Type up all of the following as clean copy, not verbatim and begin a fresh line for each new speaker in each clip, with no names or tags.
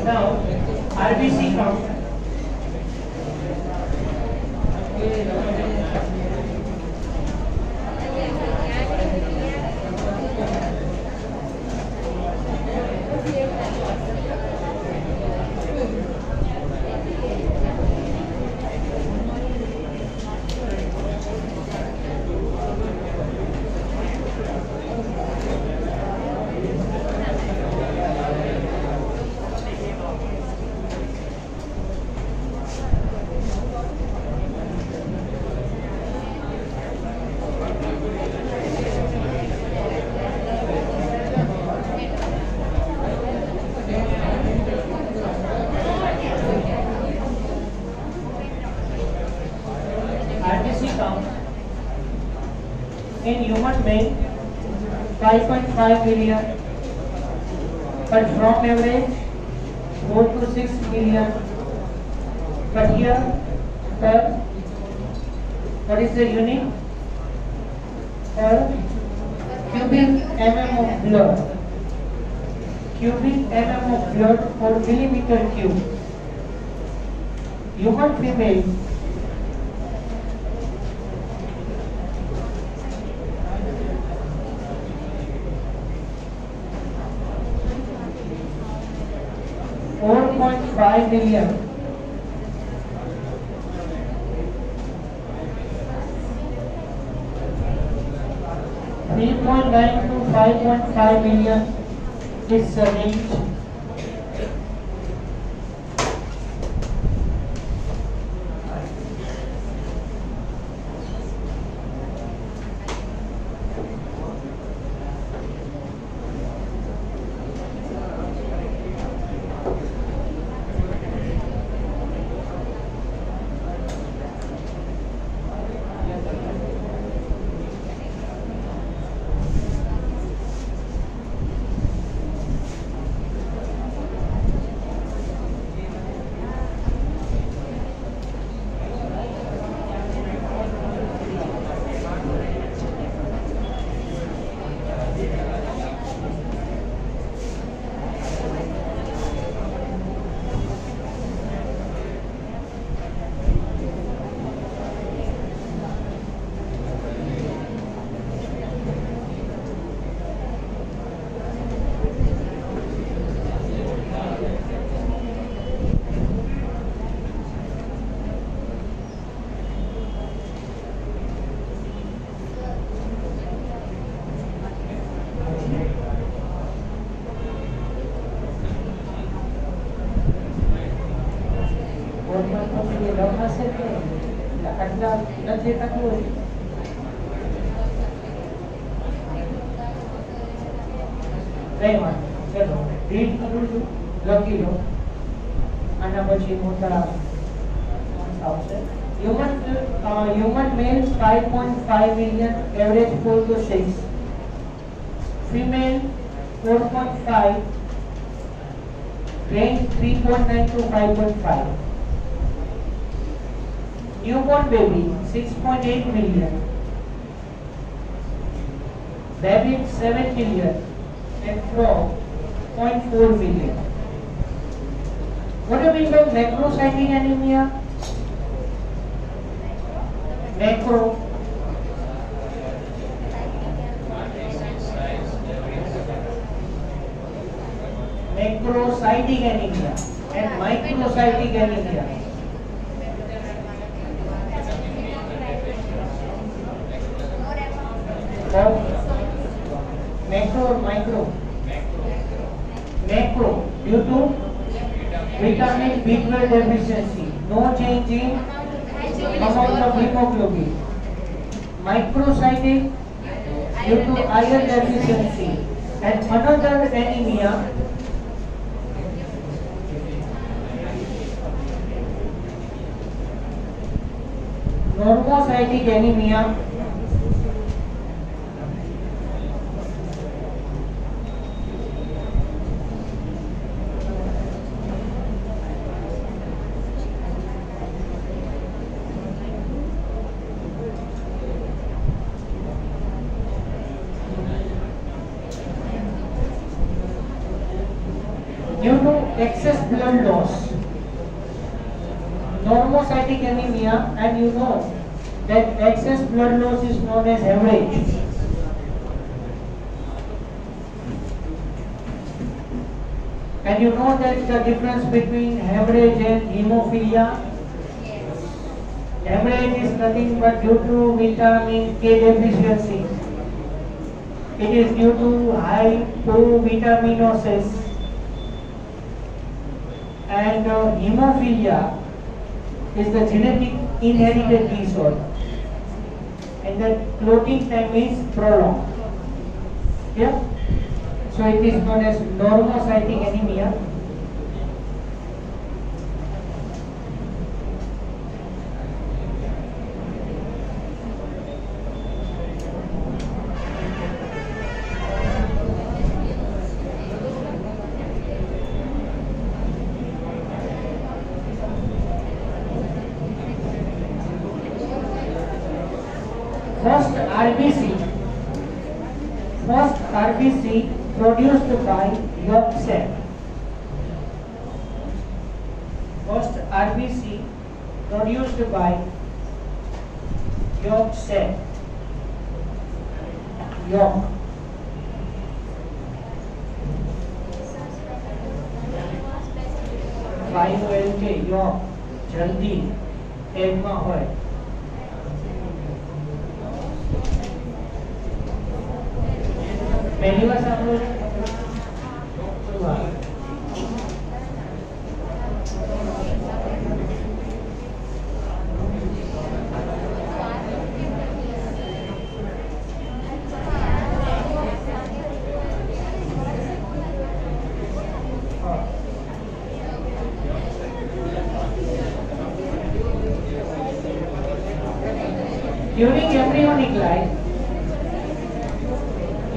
Now, RBC count. RBC count in human male 5.5 million, but from average 4 to 6 million. But here, per what is the unit? Per cubic mm of blood. Cubic mm of blood for millimeter cube. Human female 4.5 million. $3.9 to $5.5 million is the range. Human male 5.5 million, average 4 to 6. Female 4.5, range 3.9 to 5.5. Newborn baby 6.8 million. Baby 7 million and frog 0.4 million. What do you mean by macrocytic anemia? Macrocytic anemia and microcytic anemia. Macro or micro? Macro due to vitamin B12 deficiency, no change in amount of hemoglobin. Microcytic due to iron deficiency, and another anemia normocytic anemia. Due to excess blood loss, normocytic anemia, and you know that excess blood loss is known as hemorrhage. And you know that the difference between hemorrhage and hemophilia? Hemorrhage is nothing but due to vitamin K deficiency. It is due to hypovitaminosis. And hemophilia is the genetic inherited disorder. And the clotting time is prolonged. Yeah? So it is known as normocytic anemia. First RBC produced by yolk cell. First RBC produced by yolk cell. Yolk. YOLK yolk. जल्दी egg में होय. पहली बार सामने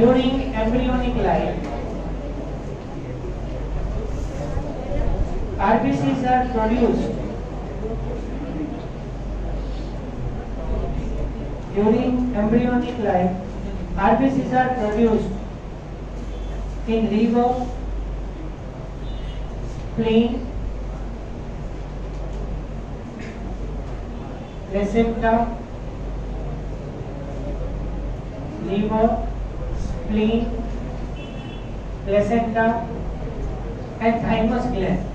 during embryonic life, RBCs are produced. During embryonic life, RBCs are produced in liver, spleen, placenta, liver, spleen, placenta, and thymus gland.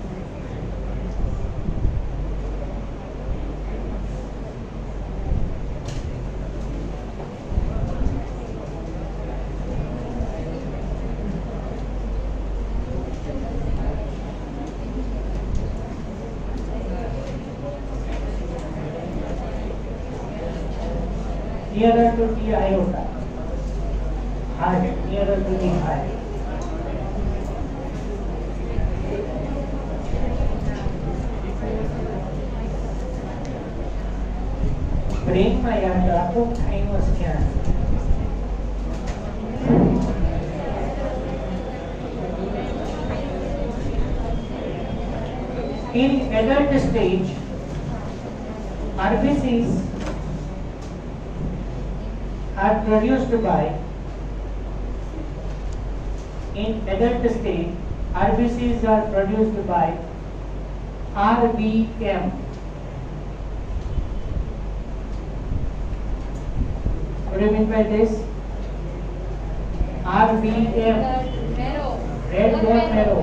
Nearer to the aorta. Heart, nearer to the heart. Brain માં યાદ રાખો thymus gland. In adult stage, RBCs are produced by RBCs are produced by RBM. What do you mean by this? RBM. Red bone marrow.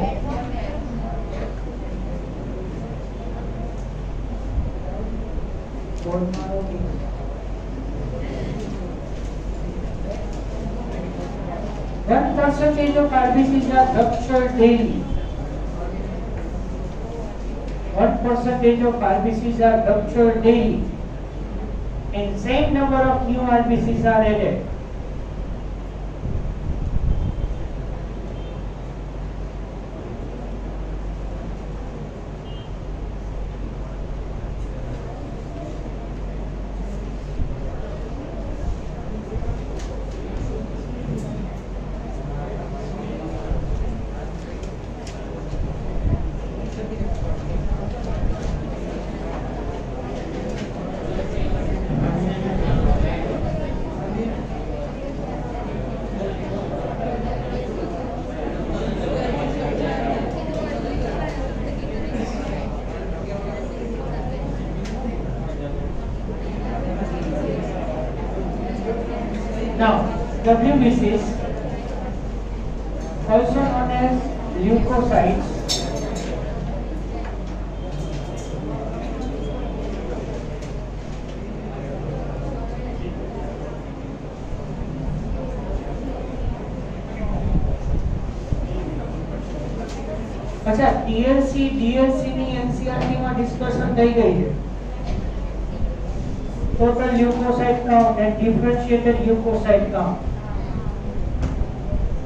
Bone marrow. 1% of RBCs are ruptured daily. 1% of RBCs are ruptured daily. And same number of new RBCs are added. WBCs, also known as leukocytes, अच्छा TLC DLC ની NCERT માં discussion થઈ ગઈ છે. Total leukocyte count and differentiated leukocyte count.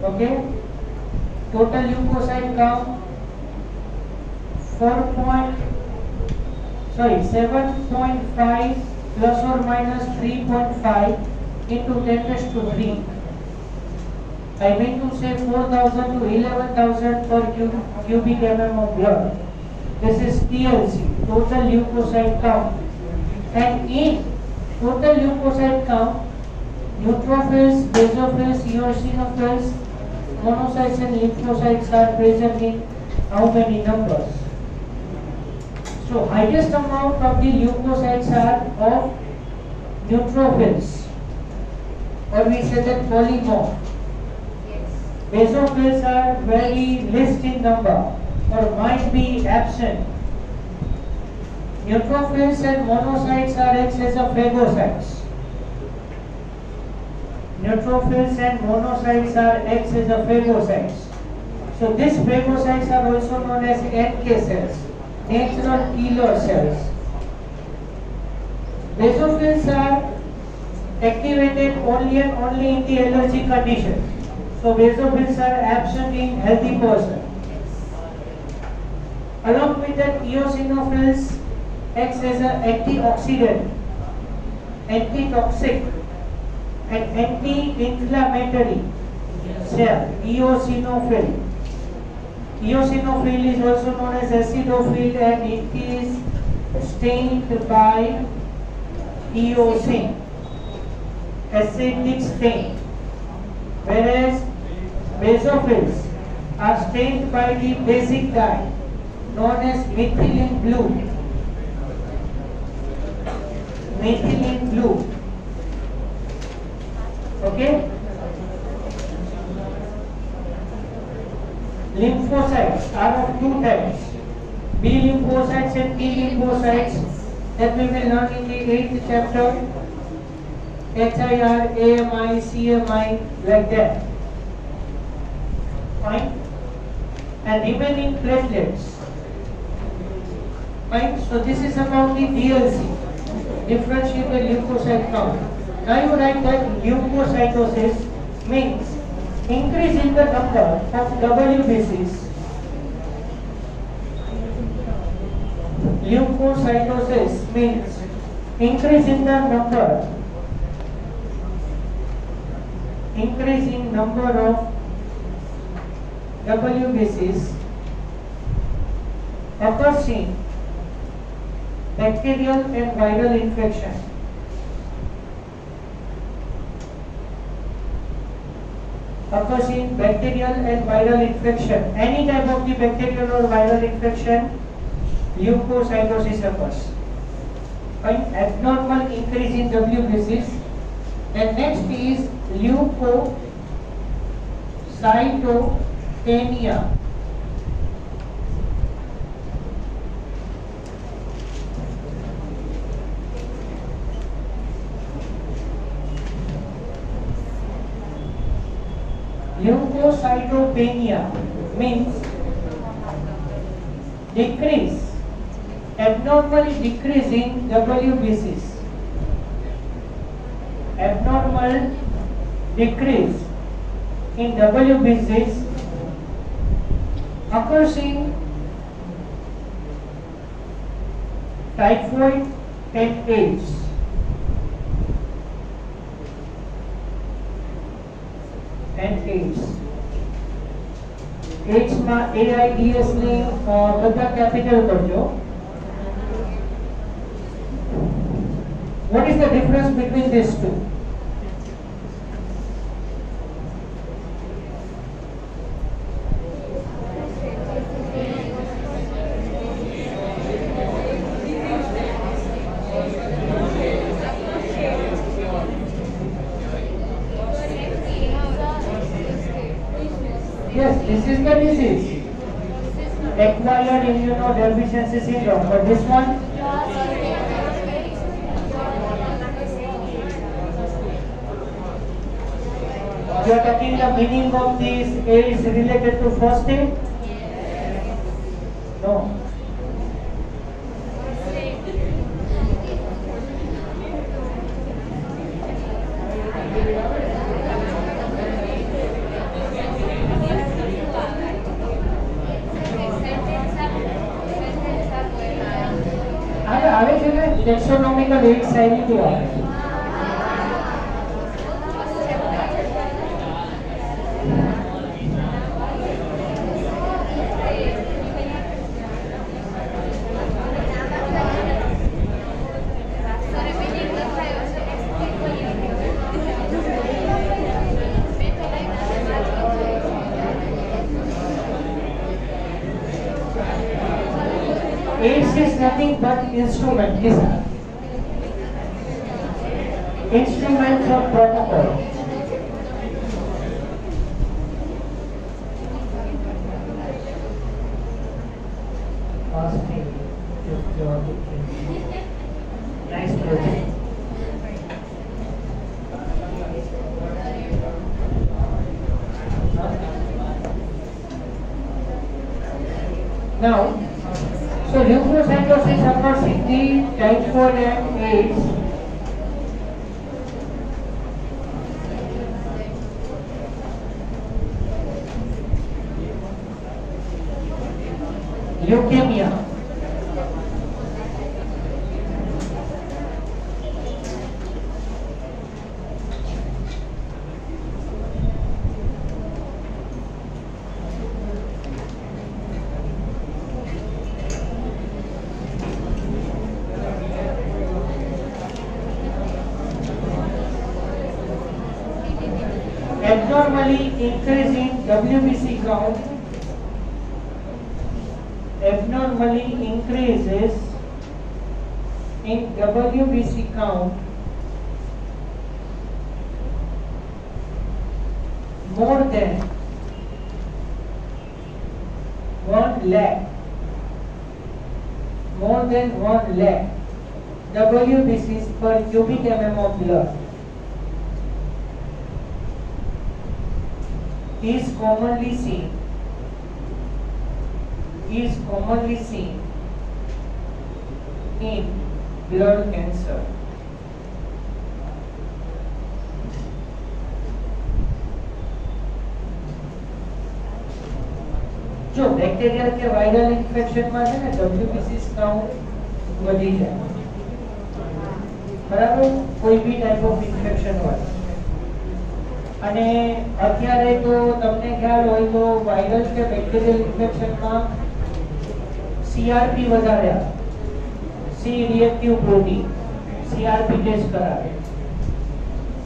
Okay, total leukocyte count 7.5 plus or minus 3.5 into 10 raised to 3. I mean to say 4,000 to 11,000 per cubic mm of blood. This is TLC, total leukocyte count. And in total leukocyte count, neutrophils, basophils, eosinophils, monocytes and lymphocytes are present in how many numbers? So highest amount of the leukocytes are of neutrophils, or we say that polymorph. Basophils are very least in number or might be absent. Neutrophils and monocytes are acts as a phagocytes. Neutrophils and monocytes are acts as a phagocytes. So these phagocytes are also known as NK cells, natural killer cells. Basophils are activated only and only in the allergy condition. So basophils are absent in healthy person. Along with that, eosinophils acts as an antioxidant, antitoxic and anti-inflammatory cell. Eosinophil. Eosinophil is also known as acidophil and it is stained by eosin, acidic stain. Whereas basophils are stained by the basic dye known as methylene blue. Methylene blue. Okay? Lymphocytes are of two types, B lymphocytes and T lymphocytes, that we will learn in the 8th chapter. HIR, AMI, CMI, like that. Fine. And remaining platelets. Fine. So this is about the DLC, differentiated leukocyte count. Now you write that leukocytosis means increase in the number of WBCs. Leukocytosis means increase in the number of WBCs occurs in bacterial and viral infection. Occurs in bacterial and viral infection. Any type of the bacterial or viral infection, leukocytosis occurs. An abnormal increase in WBCs. And next is leukocytopenia. Leukocytopenia means decrease, abnormally decrease in WBCs. Abnormal decrease in WBCs occurs in typhoid and AIDS. AIDS માં AIDS ની બધા capital કરજો. What is the difference between these two? Yes, this is the disease. Acquired immunodeficiency syndrome. But this one? You are talking the meaning of this is related to first aid? No. આવે છે ને ટેક્સોનોમિકલ એક સાયલી આવે. AIDS is nothing but instrument. Listen. Instruments of protocol. Fasting. Nice project. Now, so leukocytosis occurs in the typhoid and AIDS. Leukemia. Abnormally increasing WBC count. Abnormally increases in WBC count more than 1 lakh. More than 1 lakh WBCs per cubic mm of blood is commonly seen in blood cancer. जो bacterial के viral infection में है ना WBC count वधी जाए बराबर कोई भी टाइप ऑफ इन्फेक्शन હોય અને અત્યારે તો તમને ખ્યાલ હોય તો વાયરલ કે બેક્ટેરિયલ ઇન્ફેક્શન માં CRP વધારે C reactive protein CRP test કરાવે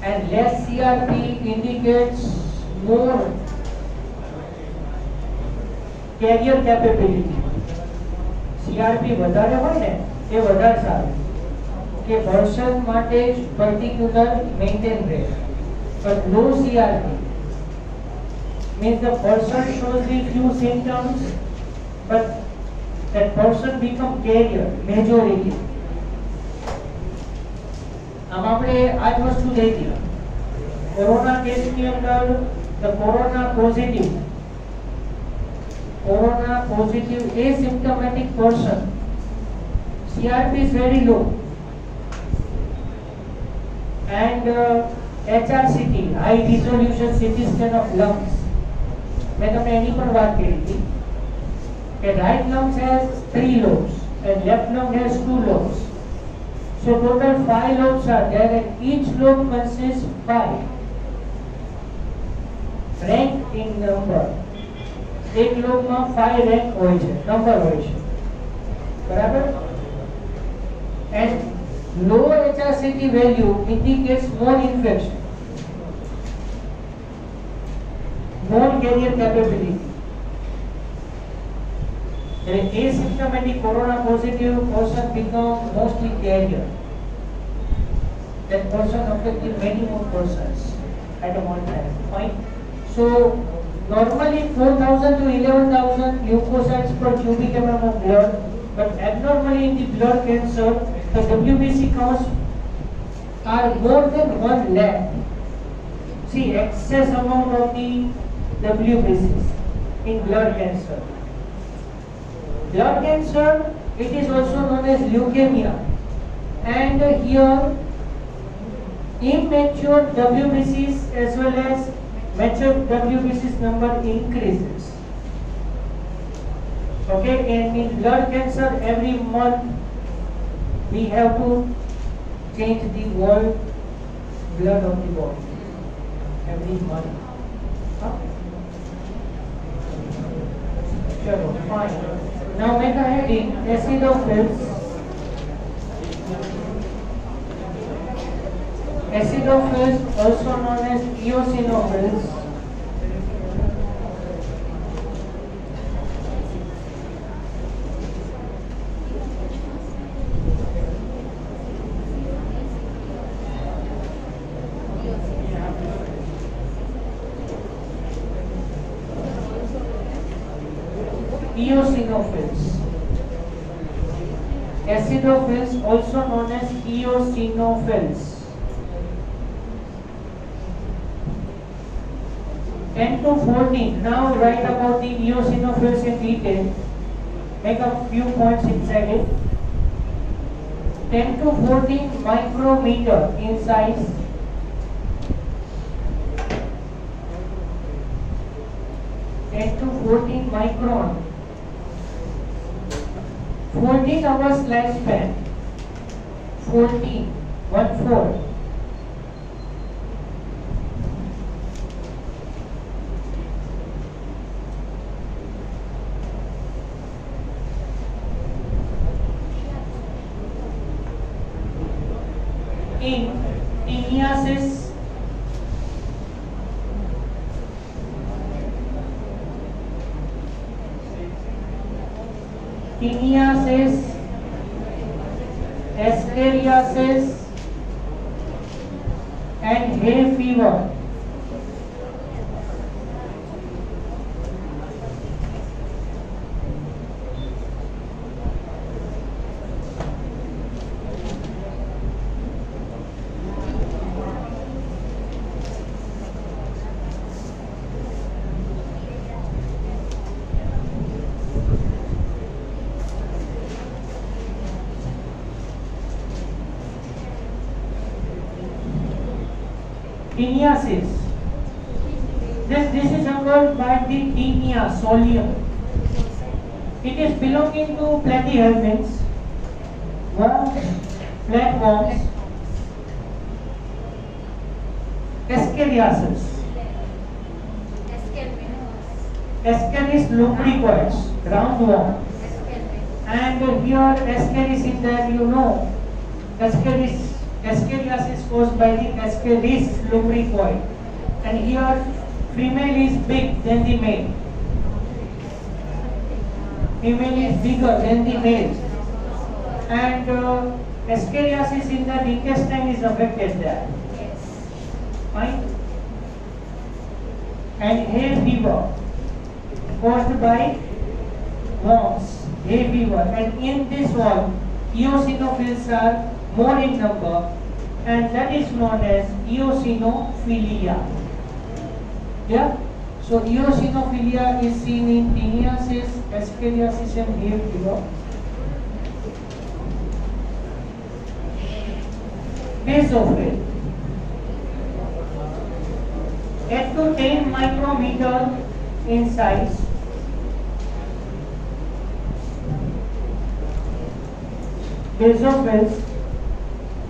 and less CRP indicates more carrier capability. CRP વધારે હોય ને એ વધારે સારું કે પર્સન માટે પર્ટિક્યુલર મેન્ટેન રહે. But low CRP means the person shows the few symptoms, but that person become carrier majority. આમ આપણે આ જ વસ્તુ देखी કોરોના કેસની અંદર the corona positive asymptomatic person CRP is very low and HRCT high resolution CT scan of lungs मैं તમને એની પર વાત કરી હતી કે right lung has 3 lobes and left lung has 2 lobes. So total 5 lobes are there and each lobe consists 5 rank in number. એક લોબમાં 5 rank હોય છે નંબર હોય છે બરાબર and low HRCT value indicates more infection, more carrier capability. The asymptomatic corona positive person become mostly carrier. That person affecting many more persons at one time. Fine. So Normally 4,000 to 11,000 leukocytes per cubic mm of blood, but abnormally in the blood cancer, the WBC counts are more than 1 lakh. See, excess amount of the WBCs in blood cancer. Blood cancer, it is also known as leukemia, and here immature WBCs as well as mature WBCs number increases. Okay, and in blood cancer every month we have to change the whole blood of the body every month. Huh? Sure, fine. Now make a heading, acidophils. Acidophils, also known as eosinophils. Eosinophils. Acidophils, also known as eosinophils. 10 to 14. Now write about the eosinophils in detail. Make a few points inside it. 10 to 14 micrometer in size. 10 to 14 micron. 14 hours lifespan. 14. 1/4. In teniasis, ascariasis, and hay fever. Teniasis. This is involved by the tinea solium. It is belonging to platyhelminths, worms, flatworms, ascariasis, Ascaris lumbricoids, roundworm, and here Ascaris in that Ascariasis caused by the Ascaris lumbricoid, and here female is big than the male. Female is bigger than the male, and Ascariasis in the intestine is affected there. Fine. And hay fever caused by worms, hay fever, and in this one eosinophils are more in number, and that is known as eosinophilia. Yeah. So eosinophilia is seen in teniasis, ascariasis, and hay fever. Basophil. 8 to 10 micrometer in size. Basophils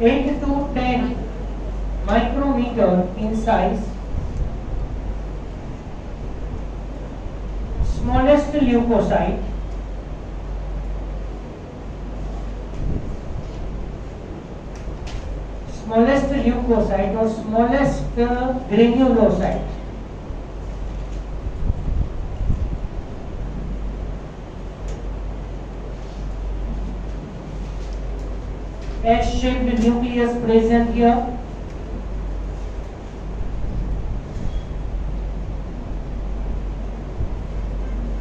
8 to 10 micrometer in size. Smallest leukocyte. Smallest leukocyte or smallest granulocyte. S-shaped nucleus present here.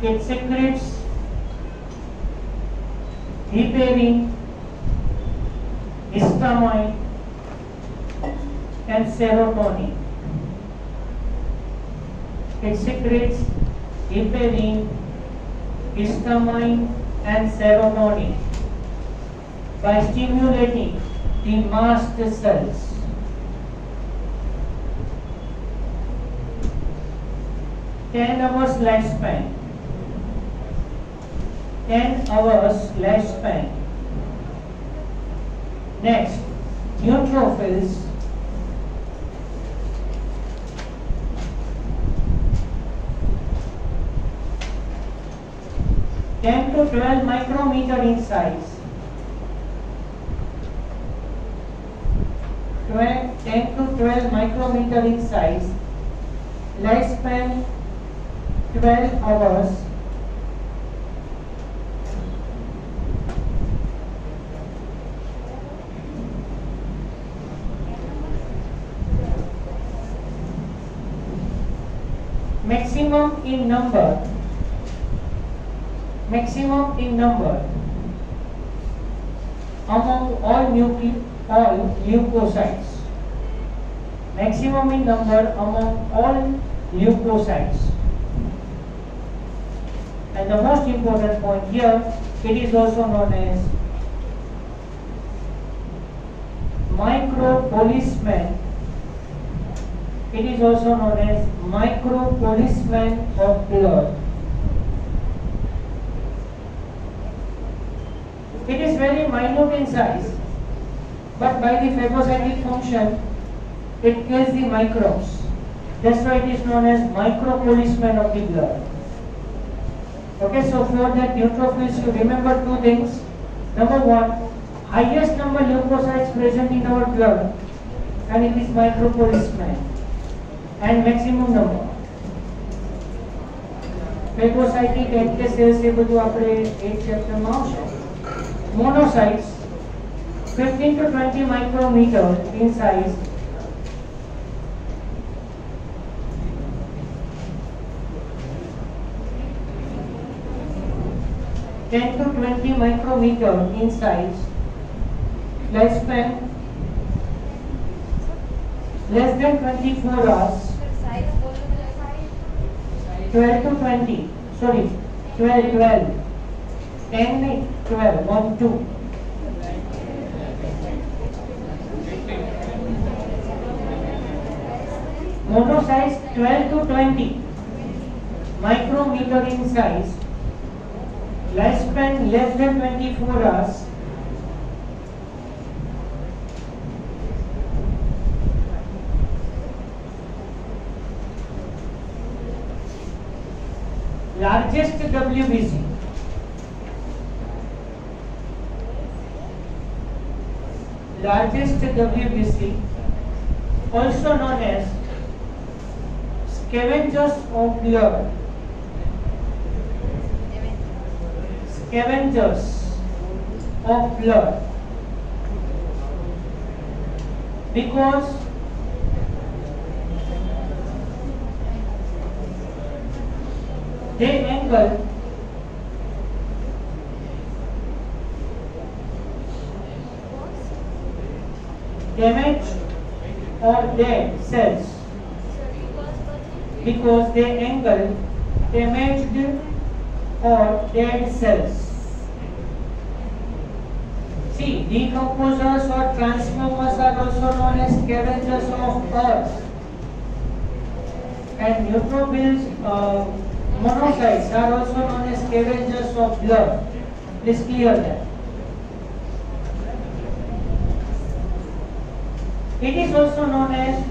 It secretes heparin, histamine, and serotonin. It secretes heparin, histamine, and serotonin by stimulating the mast cells. Hours lifespan. 10 hours lifespan. Next, neutrophils. Ten to 12 micrometer in size. 10 to 12 micrometer in size. Lifespan 12 hours. Maximum in number. Maximum in number among all leukocytes. Maximum in number among all leukocytes. And the most important point here, it is also known as micropoliceman. It is also known as micropoliceman of blood. It is very minute in size, but by the phagocytic function, it kills the microbes. That's why it is known as micropoliceman of the blood. Okay, so for that neutrophils, you remember two things. Number one, highest number leukocytes present in our blood, and it is micropoliceman, and maximum number. Phagocytic NK cells એ બધું આપણે 8 chapter માં આવશે. Monocytes 15 to 20 micrometer in size. (10 to 20 micrometer in size). Lifespan less than 24 hours. 12 to 20. Sorry, 12. 10, 12, 1, 2. Monocytes 12 to 20 micrometer in size. Lifespan less than 24 hours. Largest WBC. Largest WBC, also known as scavengers of blood. Scavengers of blood, because they engulf damaged or dead cells, because they engulf damaged or dead cells. See, decomposers or transformers are also known as scavengers of earth, and neutrophils, monocytes are also known as scavengers of blood. Please clear that. It is also known as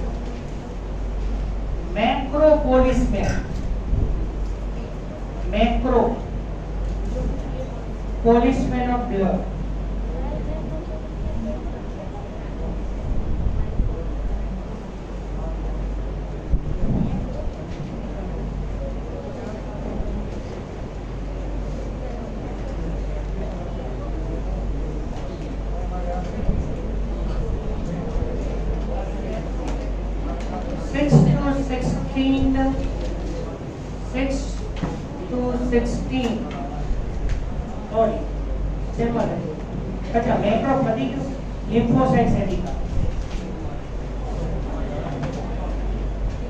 macropoliceman. Macropoliceman of blood. to 16 sorry simple है अच्छा मैक्रोफेटिक lymphocytes है दिखा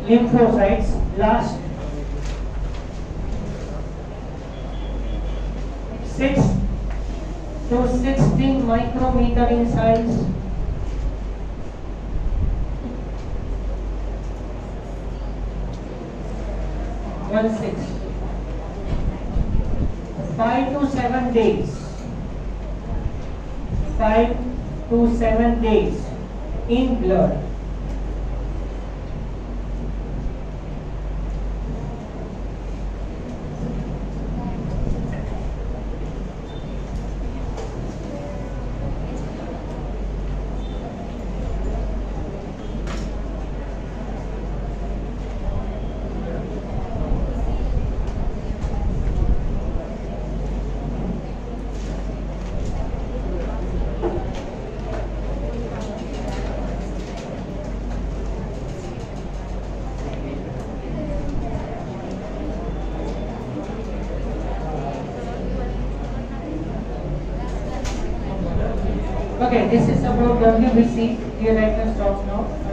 lymphocytes last 6 to 16 micrometer in size 16 5 to 7 days 5 to 7 days in blood Okay, this is about WBC. Here I can stop now.